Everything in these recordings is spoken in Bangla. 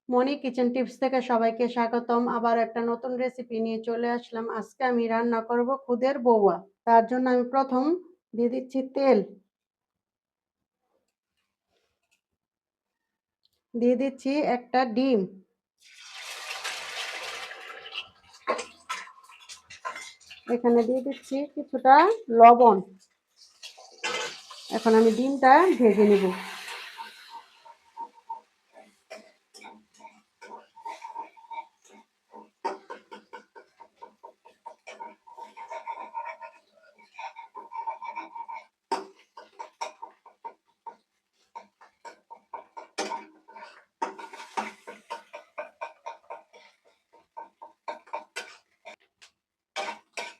মনি কিচেন টিপস থেকে সবাইকে স্বাগতম। আবার একটা নতুন রেসিপি নিয়ে চলে আসলাম। আজকে আমি রান্না করব খুদের বউয়া। তার জন্য আমি প্রথম দিয়ে দিচ্ছি তেল, দিয়ে দিচ্ছি একটা ডিম, এখানে দিয়ে দিচ্ছি কিছুটা লবণ। এখন আমি ডিমটা ভেজে নেব।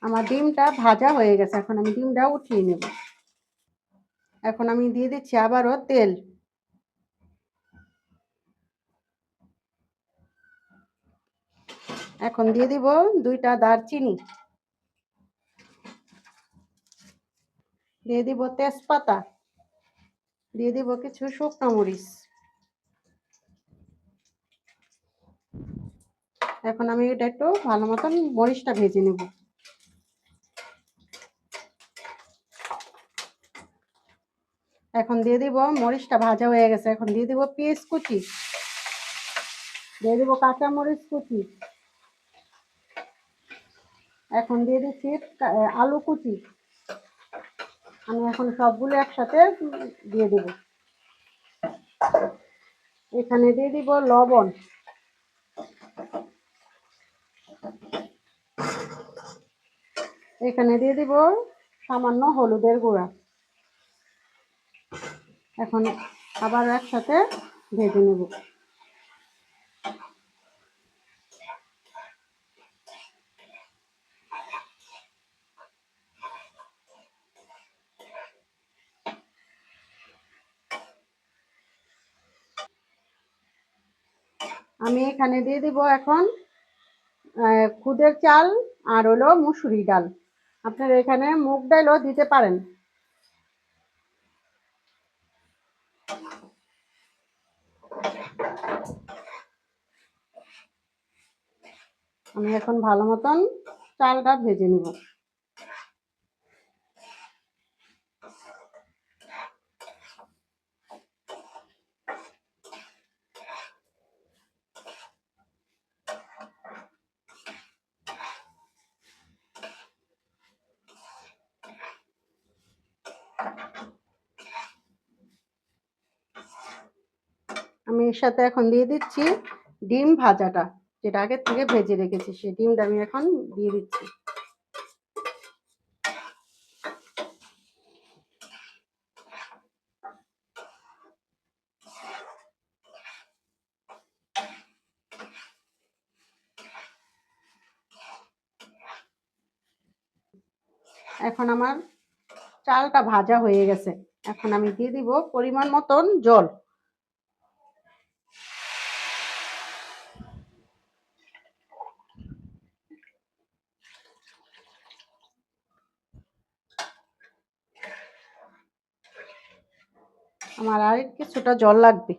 আমার ডিমটা ভাজা হয়ে গেছে, এখন আমি ডিমটা উঠিয়ে নেব। এখন আমি দিয়ে দিচ্ছি আবারও তেল, এখন দিয়ে দিব 2টা দারচিনি, দিয়ে দিব তেজপাতা, দিয়ে দিব কিছু শুকনো মরিচ। এখন আমি এটা একটু ভালো মতন মরিচটা ভেজে নেব। এখন দিয়ে দিব, মরিচটা ভাজা হয়ে গেছে, এখন দিয়ে দিব পেঁয়াজ কুচি, দিয়ে দিব কাঁচা মরিচ কুচি, এখন দিয়ে দিচ্ছি আলু কুচি। আমি এখন সবগুলো একসাথে দিয়ে দিব। এখানে দিয়ে দিব লবণ, এখানে দিয়ে দিব সামান্য হলুদের গুঁড়া। এখন আবার একসাথে ভেজে নেব। আমি এখানে দিয়ে দিব এখন খুদের চাল আর হলো মুসুরি ডাল। আপনারা এখানে মুগ ডালও দিতে পারেন। আমি এখন ভালো মতন চালটা ভেজে নিব। আমি এর সাথে এখন দিয়ে দিচ্ছি ডিম ভাজাটা, যেটা আগে থেকে ভেজে রেখেছি, সেই ডিমটা আমি এখন দিয়ে দিচ্ছি। এখন আমার চালটা ভাজা হয়ে গেছে, এখন আমি দিয়ে দিব পরিমাণ মতন জল। আমার আর কিছুটা জল লাগবে।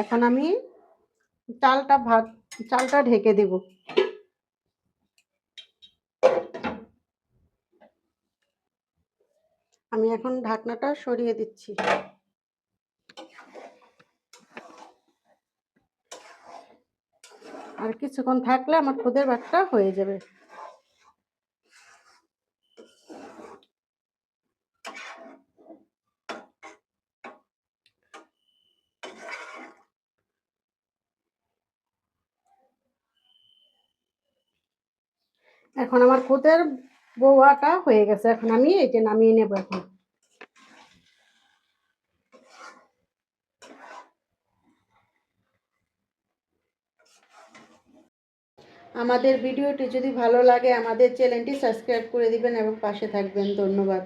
এখন আমি চালটা ঢেকে দেব। আমি এখন ঢাকনাটা সরিয়ে দিচ্ছি। আর কিছুক্ষণ থাকলে আমার খুদের ভাতটা হয়ে যাবে। এখন আমার খুদের বউয়াটা হয়ে গেছে, এখন আমি এই যে নামিয়ে নেব। এখন আমাদের ভিডিওটি যদি ভালো লাগে আমাদের চ্যানেলটি সাবস্ক্রাইব করে দিবেন এবং পাশে থাকবেন। ধন্যবাদ।